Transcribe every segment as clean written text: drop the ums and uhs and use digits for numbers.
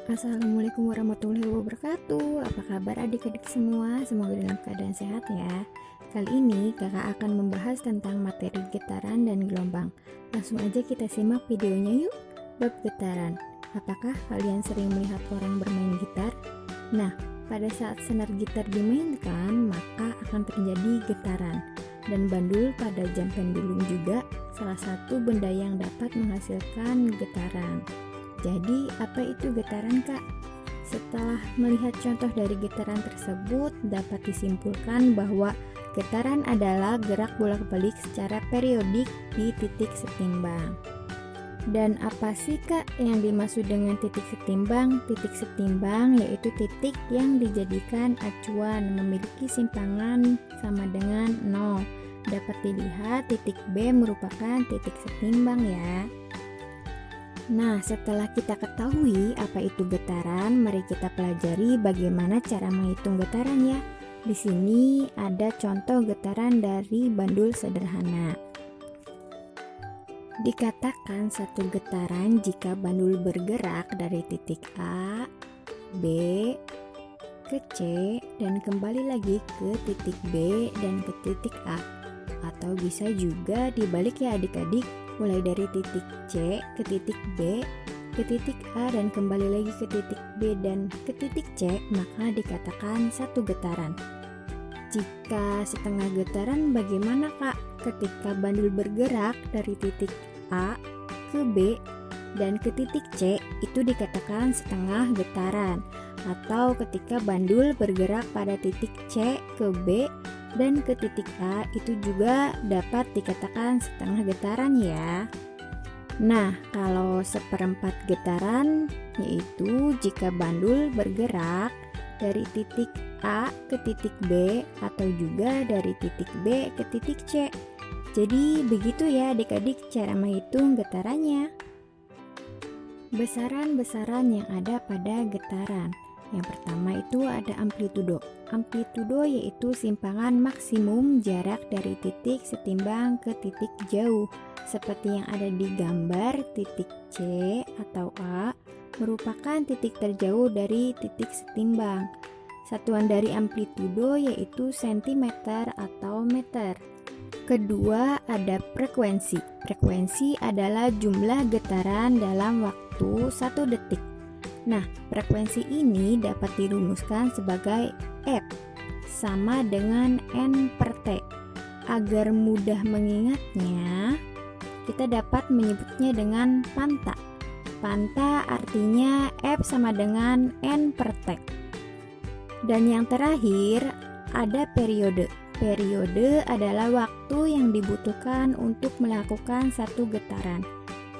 Assalamualaikum warahmatullahi wabarakatuh. Apa kabar adik-adik semua? Semoga dalam keadaan sehat ya. Kali ini kakak akan membahas tentang materi getaran dan gelombang. Langsung aja kita simak videonya yuk. Bab getaran. Apakah kalian sering melihat orang bermain gitar? Nah, pada saat senar gitar dimainkan, maka akan terjadi getaran. Dan bandul pada jam pendulum juga salah satu benda yang dapat menghasilkan getaran. Jadi, apa itu getaran, Kak? Setelah melihat contoh dari getaran tersebut, dapat disimpulkan bahwa getaran adalah gerak bolak-balik secara periodik di titik setimbang. Dan apa sih, Kak, yang dimaksud dengan titik setimbang? Titik setimbang yaitu titik yang dijadikan acuan memiliki simpangan sama dengan 0. Dapat dilihat titik B merupakan titik setimbang ya. Nah, setelah kita ketahui apa itu getaran, mari kita pelajari bagaimana cara menghitung getaran ya. Di sini ada contoh getaran dari bandul sederhana. Dikatakan satu getaran jika bandul bergerak dari titik A, B, ke C, dan kembali lagi ke titik B dan ke titik A. Atau bisa juga dibalik ya adik-adik, mulai dari titik C ke titik B, ke titik A dan kembali lagi ke titik B dan ke titik C, maka dikatakan satu getaran. Jika setengah getaran bagaimana, Kak? Ketika bandul bergerak dari titik A ke B dan ke titik C, itu dikatakan setengah getaran. Atau ketika bandul bergerak pada titik C ke B dan ke titik A, itu juga dapat dikatakan setengah getaran ya. Nah, kalau seperempat getaran yaitu jika bandul bergerak dari titik A ke titik B atau juga dari titik B ke titik C. Jadi begitu ya adik-adik cara menghitung getarannya. Besaran-besaran yang ada pada getaran. Yang pertama itu ada amplitudo. Amplitudo yaitu simpangan maksimum jarak dari titik setimbang ke titik jauh. Seperti yang ada di gambar, titik C atau A merupakan titik terjauh dari titik setimbang. Satuan dari amplitudo yaitu cm atau meter. Kedua ada frekuensi. Frekuensi adalah jumlah getaran dalam waktu 1 detik. Nah, frekuensi ini dapat dirumuskan sebagai F sama dengan N per T. Agar mudah mengingatnya, kita dapat menyebutnya dengan panta. Panta artinya F sama dengan N per T. Dan yang terakhir ada periode. Periode adalah waktu yang dibutuhkan untuk melakukan satu getaran.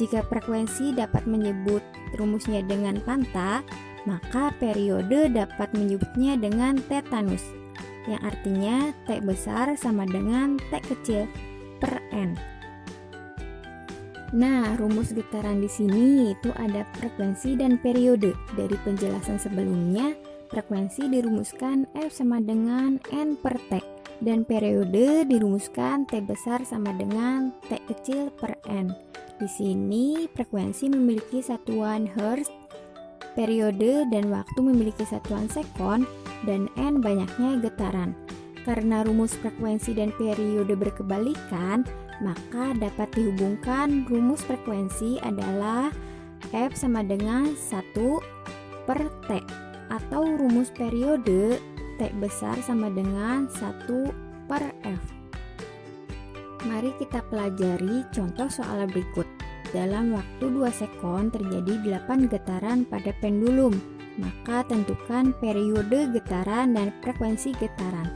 Jika frekuensi dapat menyebut rumusnya dengan panta, maka periode dapat menyebutnya dengan tetanus, yang artinya T besar sama dengan T kecil per N. Nah, rumus getaran di sini itu ada frekuensi dan periode. Dari penjelasan sebelumnya, frekuensi dirumuskan F sama dengan N per T, dan periode dirumuskan T besar sama dengan T kecil per N. Di sini frekuensi memiliki satuan Hertz, periode dan waktu memiliki satuan sekon, dan N banyaknya getaran. Karena rumus frekuensi dan periode berkebalikan, maka dapat dihubungkan rumus frekuensi adalah F sama dengan 1 per T, atau rumus periode T besar sama dengan 1 per F. Mari kita pelajari contoh soal berikut. Dalam waktu 2 sekon terjadi 8 getaran pada pendulum. Maka tentukan periode getaran dan frekuensi getaran.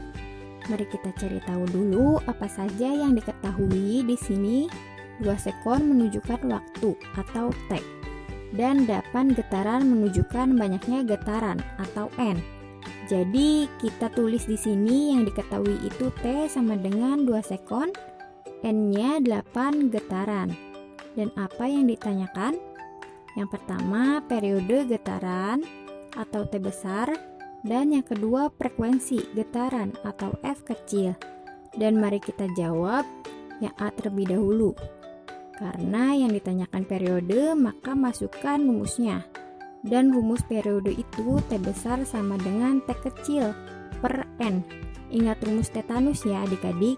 Mari kita cari tahu dulu apa saja yang diketahui di sini. 2 sekon menunjukkan waktu atau T. Dan 8 getaran menunjukkan banyaknya getaran atau N. Jadi kita tulis di sini yang diketahui itu T sama dengan 2 sekon. N-nya 8 getaran. Dan apa yang ditanyakan? Yang pertama periode getaran atau T besar, dan yang kedua frekuensi getaran atau F kecil. Dan mari kita jawab yang A terlebih dahulu. Karena yang ditanyakan periode, maka masukkan rumusnya. Dan rumus periode itu T besar sama dengan T kecil per N. Ingat rumus tetanus ya adik-adik.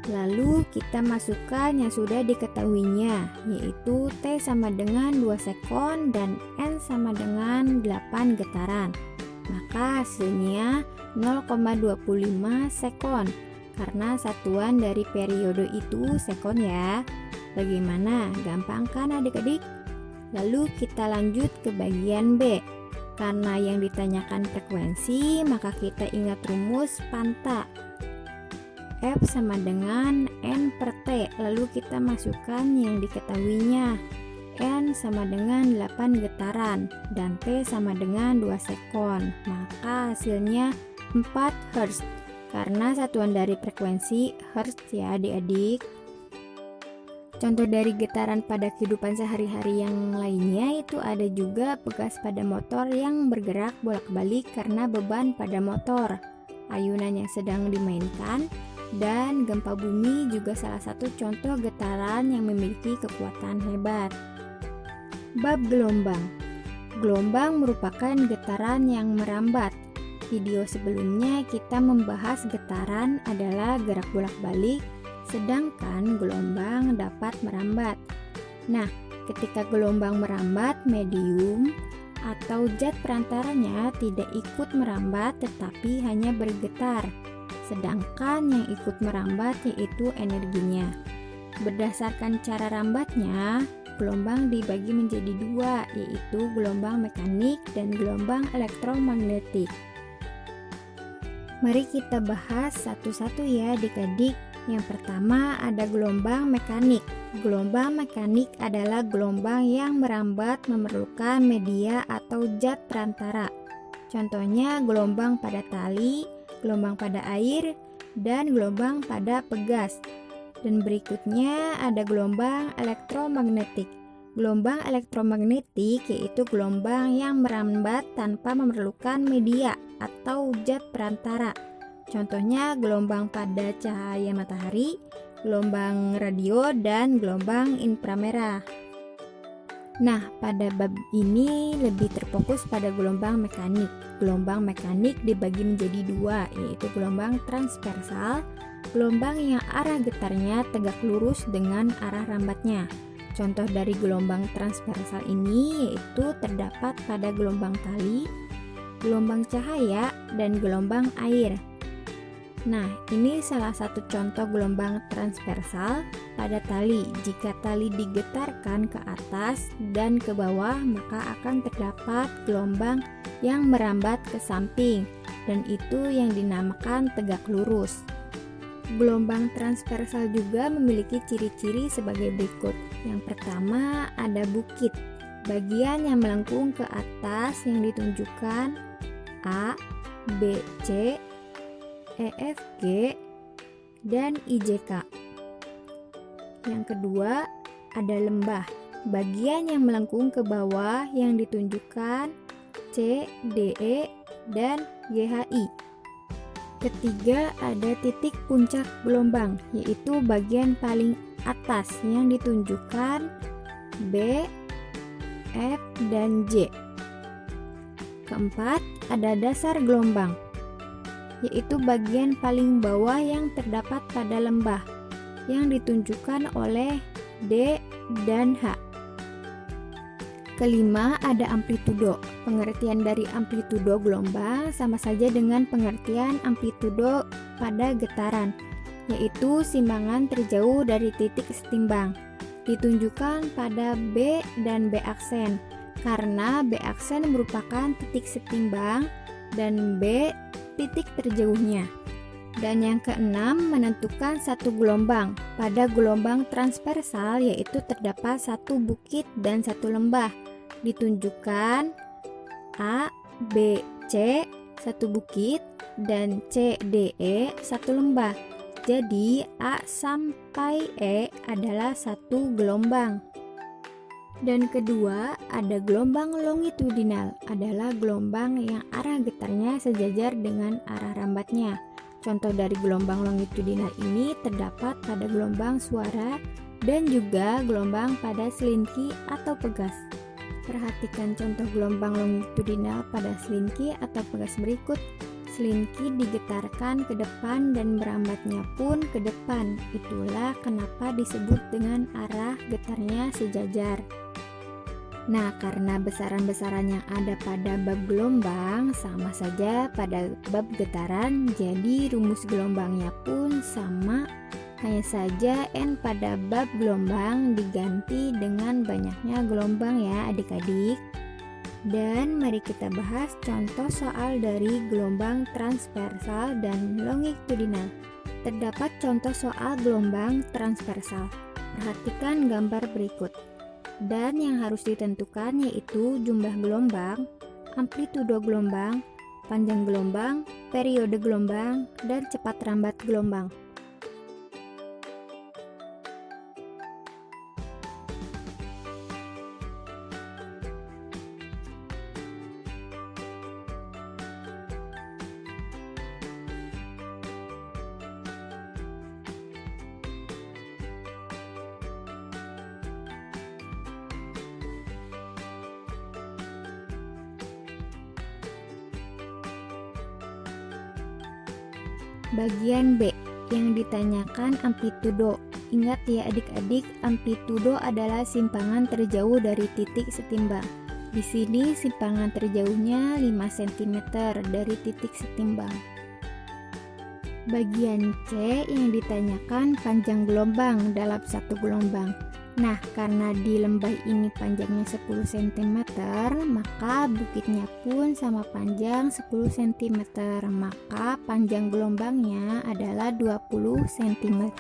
Lalu kita masukkan yang sudah diketahuinya, yaitu T sama dengan 2 sekon dan N sama dengan 8 getaran. Maka hasilnya 0,25 sekon, karena satuan dari periode itu sekon ya. Bagaimana? Gampang kan adik-adik? Lalu kita lanjut ke bagian B. Karena yang ditanyakan frekuensi, maka kita ingat rumus Panta. F sama dengan N per T. Lalu kita masukkan yang diketahuinya. N sama dengan 8 getaran dan T sama dengan 2 sekon. Maka hasilnya 4 Hz. Karena satuan dari frekuensi Hz ya adik-adik. Contoh dari getaran pada kehidupan sehari-hari yang lainnya itu ada juga pegas pada motor yang bergerak bolak-balik karena beban pada motor, ayunan yang sedang dimainkan, dan gempa bumi juga salah satu contoh getaran yang memiliki kekuatan hebat. Bab gelombang. Gelombang merupakan getaran yang merambat. Video sebelumnya kita membahas getaran adalah gerak bolak-balik, sedangkan gelombang dapat merambat. Nah, ketika gelombang merambat, medium atau zat perantaranya tidak ikut merambat tetapi hanya bergetar. Sedangkan yang ikut merambat yaitu energinya. Berdasarkan cara rambatnya, gelombang dibagi menjadi dua, yaitu gelombang mekanik dan gelombang elektromagnetik. Mari kita bahas satu-satu ya adik-adik. Yang pertama ada gelombang mekanik. Gelombang mekanik adalah gelombang yang merambat memerlukan media atau zat perantara. Contohnya gelombang pada tali, gelombang pada air, dan gelombang pada pegas. Dan berikutnya ada gelombang elektromagnetik. Gelombang elektromagnetik yaitu gelombang yang merambat tanpa memerlukan media atau zat perantara. Contohnya gelombang pada cahaya matahari, gelombang radio, dan gelombang inframerah. Nah, pada bab ini lebih terfokus pada gelombang mekanik. Gelombang mekanik dibagi menjadi dua, yaitu gelombang transversal, gelombang yang arah getarnya tegak lurus dengan arah rambatnya. Contoh dari gelombang transversal ini yaitu terdapat pada gelombang tali, gelombang cahaya, dan gelombang air. Nah, ini salah satu contoh gelombang transversal pada tali. Jika tali digetarkan ke atas dan ke bawah, maka akan terdapat gelombang yang merambat ke samping, dan itu yang dinamakan tegak lurus. Gelombang transversal juga memiliki ciri-ciri sebagai berikut. Yang pertama, ada bukit. Bagian yang melengkung ke atas yang ditunjukkan A, B, C, E, F, G, dan I, J, K. Yang kedua, ada lembah. Bagian yang melengkung ke bawah yang ditunjukkan C, D, E, dan G, H, I. Ketiga, ada titik puncak gelombang, yaitu bagian paling atas yang ditunjukkan B, F, dan J. Keempat, ada dasar gelombang, yaitu bagian paling bawah yang terdapat pada lembah, yang ditunjukkan oleh D dan H. Kelima, ada amplitudo. Pengertian dari amplitudo gelombang sama saja dengan pengertian amplitudo pada getaran, yaitu simbangan terjauh dari titik setimbang. Ditunjukkan pada B dan B aksen, karena B aksen merupakan titik setimbang dan B titik terjauhnya. Dan yang keenam, menentukan satu gelombang. Pada gelombang transversal yaitu terdapat satu bukit dan satu lembah. Ditunjukkan A, B, C, satu bukit, dan C, D, E, satu lembah. Jadi A sampai E adalah satu gelombang. Dan kedua, ada gelombang longitudinal, adalah gelombang yang arah getarnya sejajar dengan arah rambatnya. Contoh dari gelombang longitudinal ini terdapat pada gelombang suara dan juga gelombang pada selinki atau pegas. Perhatikan contoh gelombang longitudinal pada selinki atau pegas berikut. Selinki digetarkan ke depan dan merambatnya pun ke depan. Itulah kenapa disebut dengan arah getarnya sejajar. Nah, karena besaran-besaran yang ada pada bab gelombang sama saja pada bab getaran, jadi rumus gelombangnya pun sama. Hanya saja N pada bab gelombang diganti dengan banyaknya gelombang ya adik-adik. Dan mari kita bahas contoh soal dari gelombang transversal dan longitudinal. Terdapat contoh soal gelombang transversal. Perhatikan gambar berikut. Dan yang harus ditentukan yaitu jumlah gelombang, amplitudo gelombang, panjang gelombang, periode gelombang, dan cepat rambat gelombang. Bagian B yang ditanyakan amplitudo. Ingat ya adik-adik, amplitudo adalah simpangan terjauh dari titik setimbang. Di sini simpangan terjauhnya 5 cm dari titik setimbang. Bagian C yang ditanyakan panjang gelombang dalam satu gelombang. Nah, karena di lembah ini panjangnya 10 cm, maka bukitnya pun sama panjang 10 cm. Maka panjang gelombangnya adalah 20 cm.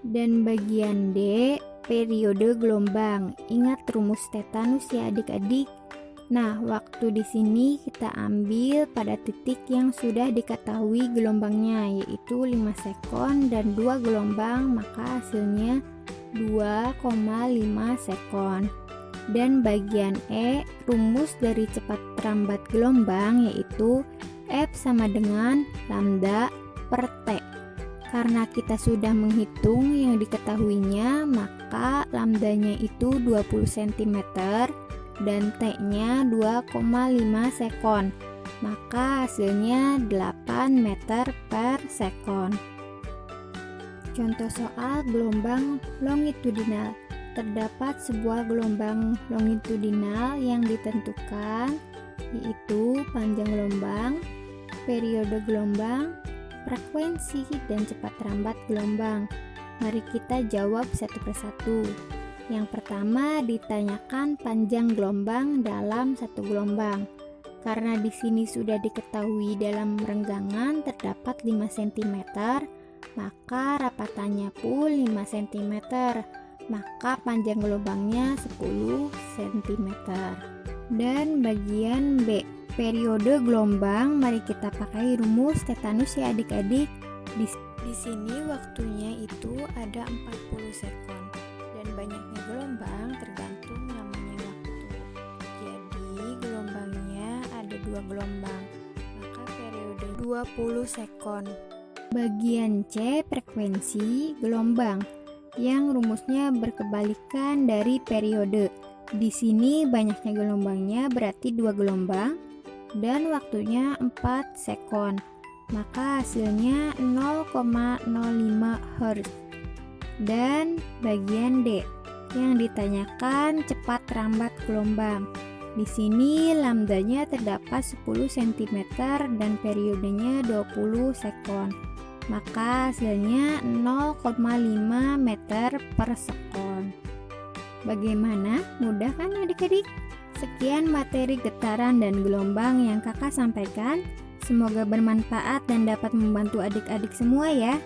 Dan bagian D, periode gelombang. Ingat rumus tetanus ya adik-adik. Nah, waktu di sini kita ambil pada titik yang sudah diketahui gelombangnya, yaitu 5 sekon dan 2 gelombang, maka hasilnya 2,5 sekon. Dan bagian E, rumus dari cepat rambat gelombang, yaitu F sama dengan lambda per T. Karena kita sudah menghitung yang diketahuinya, maka lambdanya itu 20 cm. Dan T-nya 2,5 sekon. Maka hasilnya 8 meter per sekon. Contoh soal gelombang longitudinal. Terdapat sebuah gelombang longitudinal yang ditentukan, yaitu panjang gelombang, periode gelombang, frekuensi, dan cepat rambat gelombang. Mari kita jawab satu persatu. Yang pertama ditanyakan panjang gelombang dalam satu gelombang. Karena di sini sudah diketahui dalam renggangan terdapat 5 cm, maka rapatannya pun 5 cm. Maka panjang gelombangnya 10 cm. Dan bagian B, periode gelombang, mari kita pakai rumus tetanus ya adik-adik. Di sini waktunya itu ada 40 sekon. Dan banyaknya gelombang tergantung lamanya waktu. Jadi gelombangnya ada 2 gelombang, maka periode 20 sekon. Bagian C, frekuensi gelombang, yang rumusnya berkebalikan dari periode. Di sini banyaknya gelombangnya berarti 2 gelombang dan waktunya 4 sekon. Maka hasilnya 0,05 Hz. Dan bagian D yang ditanyakan cepat rambat gelombang. Di sini lambdanya terdapat 10 cm dan periodenya 20 sekon. Maka hasilnya 0,5 meter per sekon. Bagaimana? Mudah kan adik-adik? Sekian materi getaran dan gelombang yang kakak sampaikan. Semoga bermanfaat dan dapat membantu adik-adik semua ya.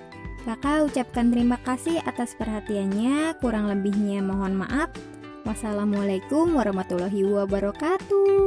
Kakak ucapkan terima kasih atas perhatiannya, kurang lebihnya mohon maaf. Wassalamualaikum warahmatullahi wabarakatuh.